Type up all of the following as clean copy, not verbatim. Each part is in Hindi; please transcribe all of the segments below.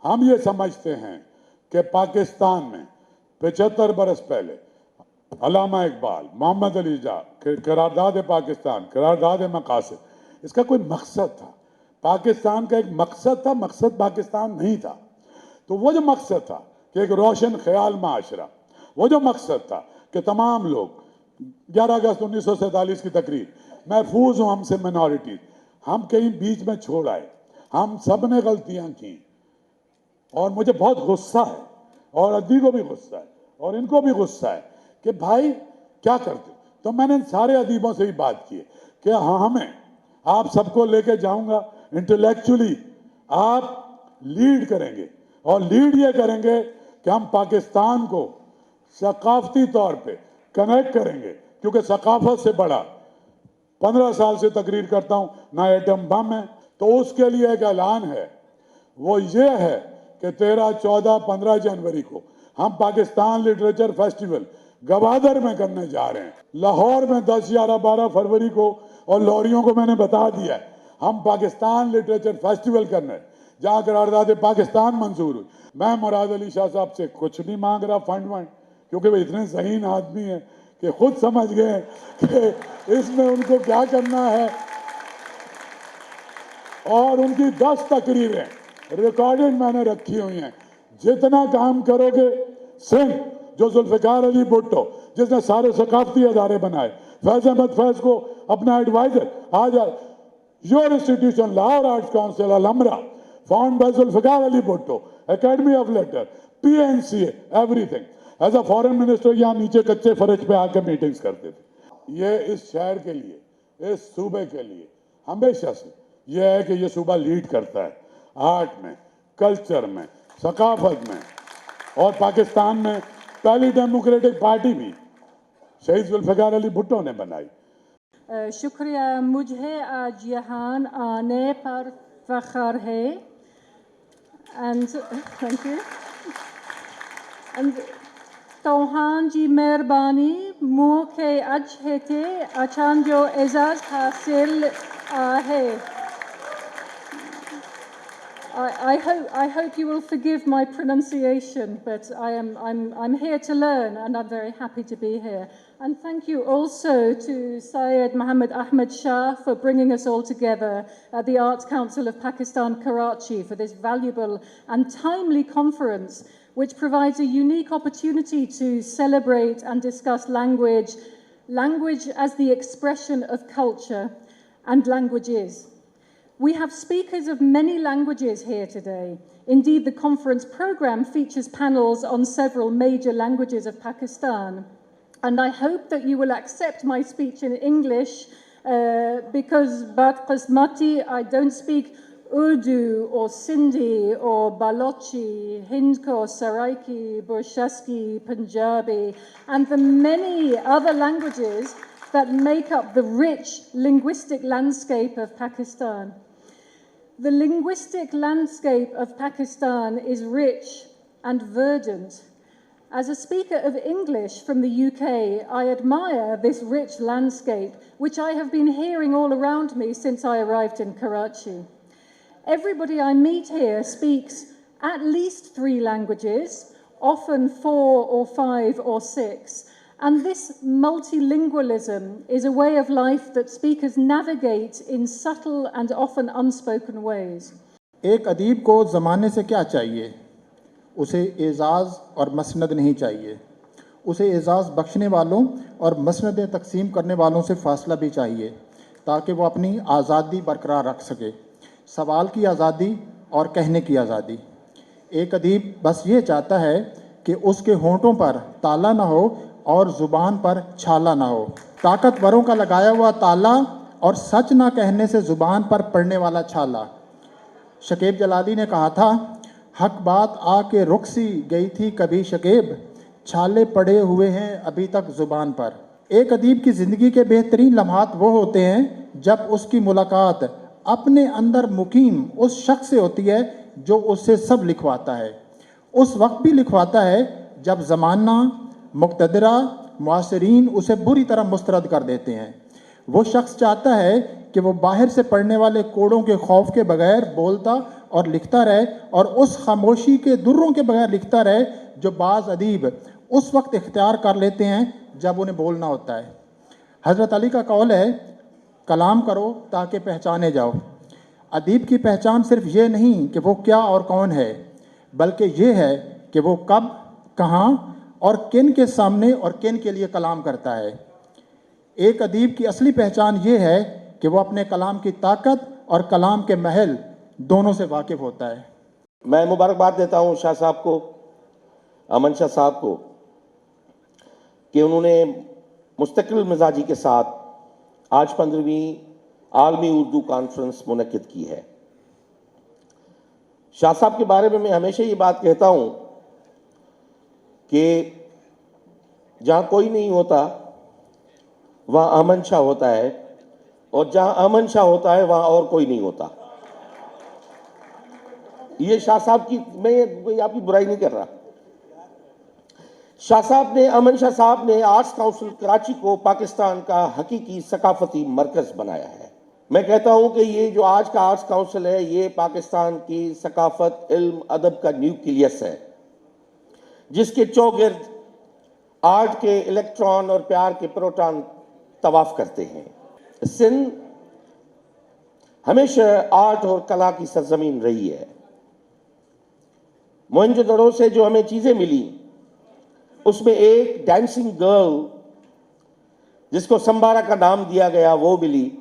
हम ये समझते हैं कि पाकिस्तान में 75 बरस पहले अल्लामा इकबाल, मोहम्मद अली जा, करारदाद पाकिस्तान, करारदाद मकासद, इसका कोई मकसद था। पाकिस्तान का एक मकसद था, मकसद पाकिस्तान नहीं था। तो वो जो मकसद था कि एक रोशन ख्याल माशरा, वो जो मकसद था कि तमाम लोग 11 अगस्त 1947 की तकरीर, महफूज हूँ हमसे मिनॉरिटी, हम कहीं बीच में छोड़ आए, हम सब ने गलतियां की और मुझे बहुत गुस्सा है और अद्दी को भी गुस्सा है और इनको भी गुस्सा है कि भाई क्या करते। तो मैंने इन सारे अदीबों से ही बात की कि हाँ, हमें आप सबको लेके जाऊंगा, इंटेलेक्चुअली आप लीड करेंगे और लीड ये करेंगे कि हम पाकिस्तान को सकाफती तौर पे कनेक्ट करेंगे, क्योंकि सकाफत से बड़ा 15 साल से तकरीर करता हूं ना एटम बम है। तो उसके लिए एक ऐलान है, वो ये है कि 13, 14, 15 जनवरी को हम पाकिस्तान लिटरेचर फेस्टिवल गवादर में करने जा रहे हैं। लाहौर में 10, 11, 12 फरवरी को, और लॉरियों को मैंने बता दिया है, हम पाकिस्तान लिटरेचर फेस्टिवल करने, जहां करारदाद पाकिस्तान मंजूर हुई। मैं मुराद अली शाह साहब से कुछ नहीं मांग रहा फंड वंड, क्योंकि वो इतने सहीन आदमी हैं कि खुद समझ गए कि इसमें उनको क्या करना है। और उनकी 10 तकरीरें रिकॉर्डिंग मैंने रखी हुई हैं। जितना काम करोगे, सिंह जो जुल्फिकार अली भुट्टो जिसने सारे सकाफती अदारे बनाए, फैज अहमद फैज को अपना एडवाइजर, आज your institution Lahore arts council Alhamra found by Zulfikar Ali Bhutto, academy of letter, PNCA, everything. As a foreign minister यहाँ नीचे कच्चे फर्श पे आकर मीटिंग्स करते थे। ये इस शहर के लिए, इस सूबे के लिए हमेशा से यह है कि ये सूबा लीड करता है आर्ट में, कल्चर में, सकाफत में। और पाकिस्तान में पहली डेमोक्रेटिक पार्टी भी शहीद जुल्फिकार अली भुट्टो ने बनाई। शुक्रिया, मुझे आज यहाँ आने पर फख्र है। And thank you. एंड तोहान जी मेहरबानी मुखे अच्छे थे अचान जो एजाज हासिल है। I hope you will forgive my pronunciation, but I'm here to learn, and I'm very happy to be here. And thank you also to Syed Mohammed Ahmed Shah for bringing us all together at the Arts Council of Pakistan, Karachi, for this valuable and timely conference, which provides a unique opportunity to celebrate and discuss language as the expression of culture and languages. We have speakers of many languages here today. Indeed, the conference program features panels on several major languages of Pakistan. And I hope that you will accept my speech in English because bad qismati, I don't speak Urdu or Sindhi or Balochi, Hindko, Saraiki, Burshasky, Punjabi, and the many other languages that make up the rich linguistic landscape of Pakistan. The linguistic landscape of Pakistan is rich and verdant. As a speaker of English from the UK, I admire this rich landscape, which I have been hearing all around me since I arrived in Karachi. Everybody I meet here speaks at least 3 languages, often 4 or 5 or 6. And this multilingualism is a way of life that speakers navigate in subtle and often unspoken ways. एक अदीब को ज़माने से क्या चाहिए? उसे एजाज़ और मसनद नहीं चाहिए। उसे एजाज़ बख्शने वालों और मसनदें तकसीम करने वालों से फ़ासला भी चाहिए, ताकि वो अपनी आज़ादी बरकरार रख सके। सवाल की आज़ादी और कहने की आज़ादी। एक अदीब बस ये चाहता है कि उसके होंठों पर ताला ना हो और ज़ुबान पर छाला ना हो। ताकतवरों का लगाया हुआ ताला और सच ना कहने से ज़ुबान पर पड़ने वाला छाला। शकीब जलाली ने कहा था, हक बात आके रुक सी गई थी कभी शकीब, छाले पड़े हुए हैं अभी तक ज़ुबान पर। एक अदीब की ज़िंदगी के बेहतरीन लम्हात वो होते हैं जब उसकी मुलाकात अपने अंदर मुकीम उस शख्स से होती है जो उससे सब लिखवाता है। उस वक्त भी लिखवाता है जब ज़माना, मुक़तदरा, मुआसरीन उसे बुरी तरह मुस्तरद कर देते हैं। वो शख्स चाहता है कि वो बाहर से पड़ने वाले कोड़ों के खौफ के बगैर बोलता और लिखता रहे, और उस खामोशी के दुर्रों के बगैर लिखता रहे जो बाज़ अदीब उस वक्त इख्तियार कर लेते हैं जब उन्हें बोलना होता है। हज़रत अली का कौल है, कलाम करो ताकि पहचाने जाओ। अदीब की पहचान सिर्फ ये नहीं कि वो क्या और कौन है, बल्कि ये है कि वो कब, कहाँ और किन के सामने और किन के लिए कलाम करता है। एक अदीब की असली पहचान ये है कि वो अपने कलाम की ताकत और कलाम के महल दोनों से वाकिफ़ होता है। मैं मुबारकबाद देता हूँ शाह साहब को, अमन शाह साहब को, कि उन्होंने मुस्तकिल मिजाजी के साथ आज 15वीं आलमी उर्दू कॉन्फ्रेंस मुनक्किद की है। शाह साहब के बारे में मैं हमेशा ये बात कहता हूँ कि जहाँ कोई नहीं होता वहाँ अमन शाह होता है, और जहाँ अमन शाह होता है वहाँ और कोई नहीं होता। ये शाह साहब की, मैं आपकी बुराई नहीं कर रहा। शाह साहब ने, अमन शाह साहब ने आर्ट्स काउंसिल कराची को पाकिस्तान का हकीकी सकाफती मरकज बनाया है। मैं कहता हूं कि ये जो आज का आर्ट्स काउंसिल है, ये पाकिस्तान की सकाफत, इल्म, अदब का न्यूक्लियस है, जिसके चौगिर्द आर्ट के इलेक्ट्रॉन और प्यार के प्रोटॉन तवाफ करते हैं। सिंध हमेशा आर्ट और कला की सरजमीन रही है। मोहनजोदड़ो से जो हमें चीजें मिली, उसमें एक डांसिंग गर्ल जिसको संबारा का नाम दिया गया वो मिली,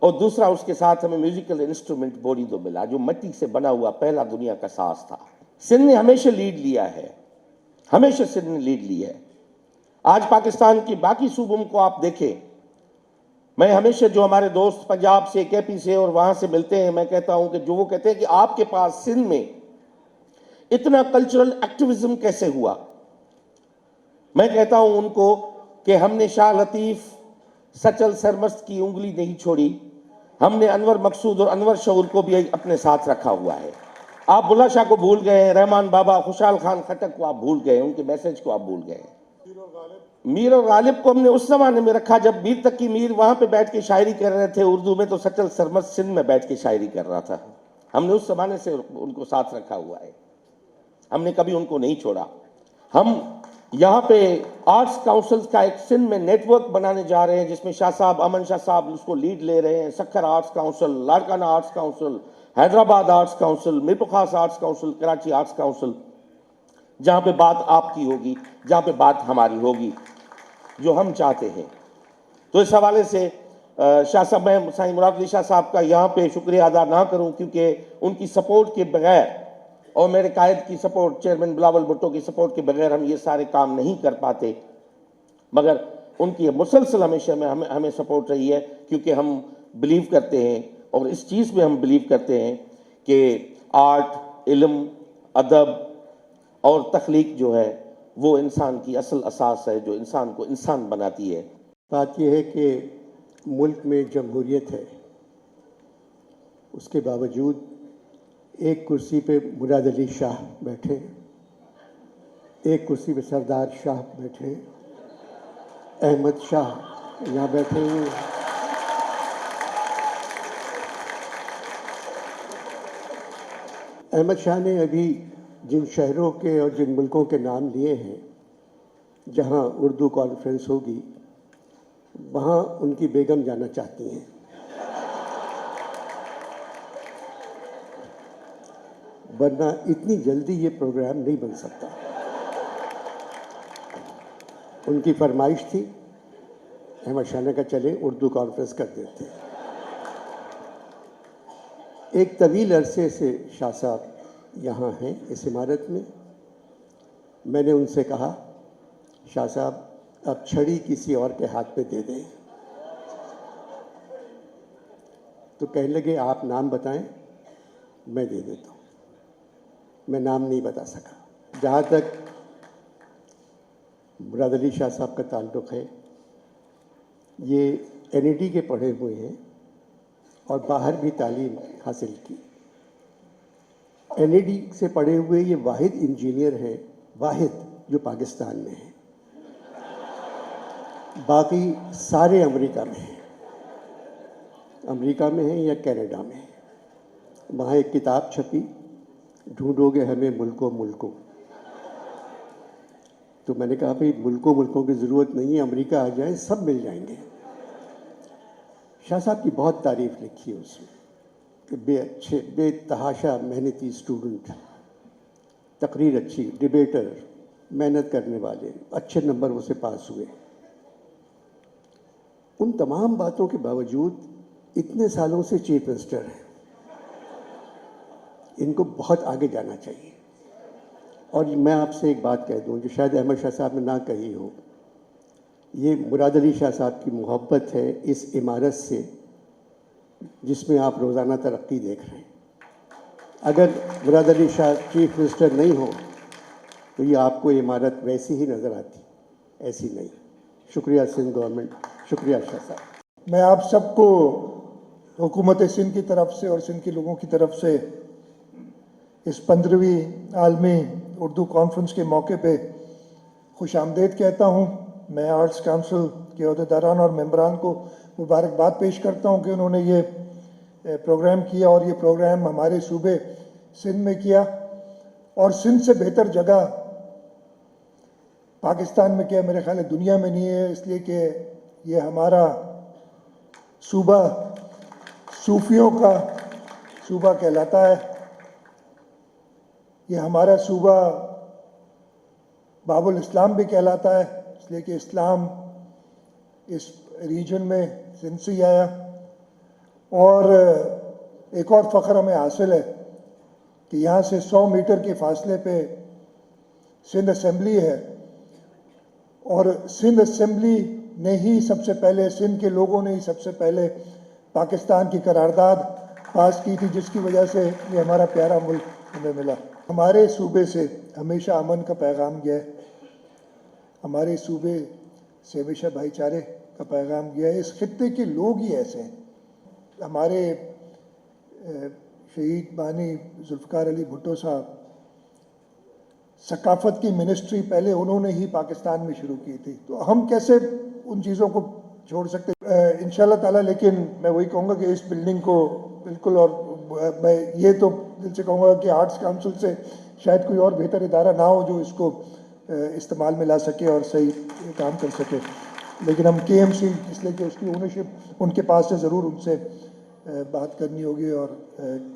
और दूसरा उसके साथ हमें म्यूजिकल इंस्ट्रूमेंट बोरीदो मिला, जो मिट्टी से बना हुआ पहला दुनिया का साज था। सिंध ने हमेशा लीड लिया है, हमेशा सिंध ने लीड ली है। आज पाकिस्तान की बाकी सूबों को आप देखें, मैं हमेशा जो हमारे दोस्त पंजाब से, केपी से और वहां से मिलते हैं, मैं कहता हूं कि जो वो कहते हैं कि आपके पास सिंध में इतना कल्चरल एक्टिविज्म कैसे हुआ, मैं कहता हूं उनको कि हमने शाह लतीफ, सचल सरमस्त की उंगली नहीं छोड़ी, हमने अनवर मकसूद और अनवर शऊर को भी अपने साथ रखा हुआ है। आप बुल्ला शाह को भूल गए हैं, रहमान बाबा, खुशहाल खान खटक को आप भूल गए, उनके मैसेज को आप भूल गए। मीर और गालिब को हमने उस जमाने में रखा जब मीर तक की मीर वहां पे बैठ के शायरी कर रहे थे उर्दू में, तो सचल सरमस्त सिंध में बैठ के शायरी कर रहा था। हमने उस जमाने से उनको साथ रखा हुआ है, हमने कभी उनको नहीं छोड़ा। हम यहाँ पे आर्ट्स काउंसिल का एक सिंध में नेटवर्क बनाने जा रहे हैं, जिसमें शाह साहब, अमन शाह साहब उसको लीड ले रहे हैं। Sukkur arts council, Larkana arts council, Hyderabad arts council, Mirpur arts council, Karachi arts council, जहाँ पे बात आपकी होगी, जहाँ पे बात हमारी होगी, जो हम चाहते हैं। तो इस हवाले से शाह साहब, मैं साईं मुराद अली शाह साहब का यहाँ पे शुक्रिया अदा ना करूँ, क्योंकि उनकी सपोर्ट के बगैर और मेरे कायद की सपोर्ट, चेयरमैन बिलावल भुट्टो की सपोर्ट के बगैर हम ये सारे काम नहीं कर पाते। मगर उनकी मुसलसल हमेशा में हमें सपोर्ट रही है, क्योंकि हम बिलीव करते हैं, और इस चीज़ में हम बिलीव करते हैं कि आर्ट, इल्म, अदब और तख्लीक जो है वो इंसान की असल असास है, जो इंसान को इंसान बनाती है। बात यह है कि मुल्क में जमहूरियत है, उसके बावजूद एक कुर्सी पे मुराद अली शाह बैठे, एक कुर्सी पे सरदार शाह बैठे, अहमद शाह यहाँ बैठे हैं। अहमद शाह ने अभी जिन शहरों के और जिन मुल्कों के नाम लिए हैं जहाँ उर्दू कॉन्फ्रेंस होगी, वहाँ उनकी बेगम जाना चाहती हैं। वरना इतनी जल्दी ये प्रोग्राम नहीं बन सकता। उनकी फरमाइश थी, अहमद शाह ने कहा चले उर्दू कॉन्फ्रेंस कर देते हैं। एक तवील अरसे से शाह साहब यहाँ हैं इस इमारत में। मैंने उनसे कहा, शाह साहब अब छड़ी किसी और के हाथ पे दे दें, तो कहने लगे आप नाम बताएं, मैं दे देता हूँ। मैं नाम नहीं बता सका। जहाँ तक मुराद अली शाह साहब का ताल्लुक़ है, ये NED के पढ़े हुए हैं और बाहर भी तालीम हासिल की। NED से पढ़े हुए ये वाहिद इंजीनियर हैं, वाहिद जो पाकिस्तान में है, बाकी सारे अमेरिका में हैं, अमेरिका में हैं या कनाडा में हैं। वहाँ एक किताब छपी, ढूंढोगे हमें मुल्कों मुल्कों। तो मैंने कहा भाई मुल्कों मुल्कों की ज़रूरत नहीं है, अमेरिका आ जाए सब मिल जाएंगे। शाह साहब की बहुत तारीफ लिखी है उसमें कि बेतहाशा मेहनती स्टूडेंट, तकरीर अच्छी, डिबेटर, मेहनत करने वाले, अच्छे नंबर उसे पास हुए। उन तमाम बातों के बावजूद इतने सालों से चीफ मिनिस्टर हैं, इनको बहुत आगे जाना चाहिए। और मैं आपसे एक बात कह दूं जो शायद अहमद शाह साहब ने ना कही हो, ये मुराद अली शाह साहब की मोहब्बत है इस इमारत से जिसमें आप रोज़ाना तरक्की देख रहे हैं। अगर मुराद अली शाह चीफ मिनिस्टर नहीं हो तो ये आपको इमारत वैसी ही नज़र आती, ऐसी नहीं। शुक्रिया सिंध गवर्नमेंट, शुक्रिया शाह साहब। मैं आप सबको हुकूमत सिंध की तरफ से और सिंध के लोगों की तरफ से इस 15वीं आलमी उर्दू कॉन्फ्रेंस के मौके पे खुश आमदेद कहता हूँ। मैं आर्ट्स काउंसिल के अहदेदारान और मेंबरान को मुबारकबाद पेश करता हूँ कि उन्होंने ये प्रोग्राम किया और ये प्रोग्राम हमारे सूबे सिंध में किया। और सिंध से बेहतर जगह पाकिस्तान में क्या, मेरे ख्याल है दुनिया में नहीं है, इसलिए कि ये हमारा सूबा सूफियों का सूबा कहलाता है। ये हमारा सूबा बाबुल इस्लाम भी कहलाता है, इसलिए कि इस्लाम इस रीजन में सिंध से ही आया। और एक और फ़ख्र हमें हासिल है कि यहाँ से 100 मीटर के फासले पे सिंध असेंबली है और सिंध असेंबली ने ही सबसे पहले, सिंध के लोगों ने ही सबसे पहले पाकिस्तान की करारदाद पास की थी, जिसकी वजह से ये हमारा प्यारा मुल्क हमें मिला। हमारे सूबे से हमेशा अमन का पैगाम गया है, हमारे सूबे से हमेशा भाईचारे का पैगाम गया है। इस खित्ते के लोग ही ऐसे हैं। हमारे शहीद बानी जुल्फ़िकार अली भुट्टो साहब, सकाफ़त की मिनिस्ट्री पहले उन्होंने ही पाकिस्तान में शुरू की थी, तो हम कैसे उन चीज़ों को छोड़ सकते इंशाल्लाह ताला। लेकिन मैं वही कहूँगा कि इस बिल्डिंग को बिल्कुल, और मैं ये तो दिल से कहूँगा कि आर्ट्स काउंसिल से शायद कोई और बेहतर इदारा ना हो जो इसको इस्तेमाल में ला सके और सही काम कर सके। लेकिन हम KMC, इसलिए कि उसकी ओनरशिप उनके पास है, ज़रूर उनसे बात करनी होगी और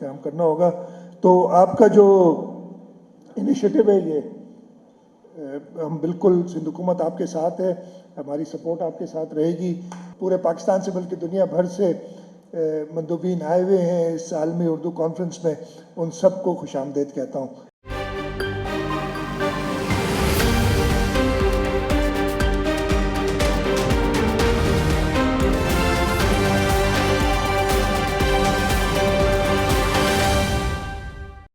काम करना होगा। तो आपका जो इनिशिएटिव है ये, हम बिल्कुल, सिंध हुकूमत आपके साथ है, हमारी सपोर्ट आपके साथ रहेगी। पूरे पाकिस्तान से बल्कि दुनिया भर से मंदूबीन आए हुए हैं इस आलमी उर्दू कॉन्फ्रेंस में, उन सबको खुश आमदेद कहता हूँ।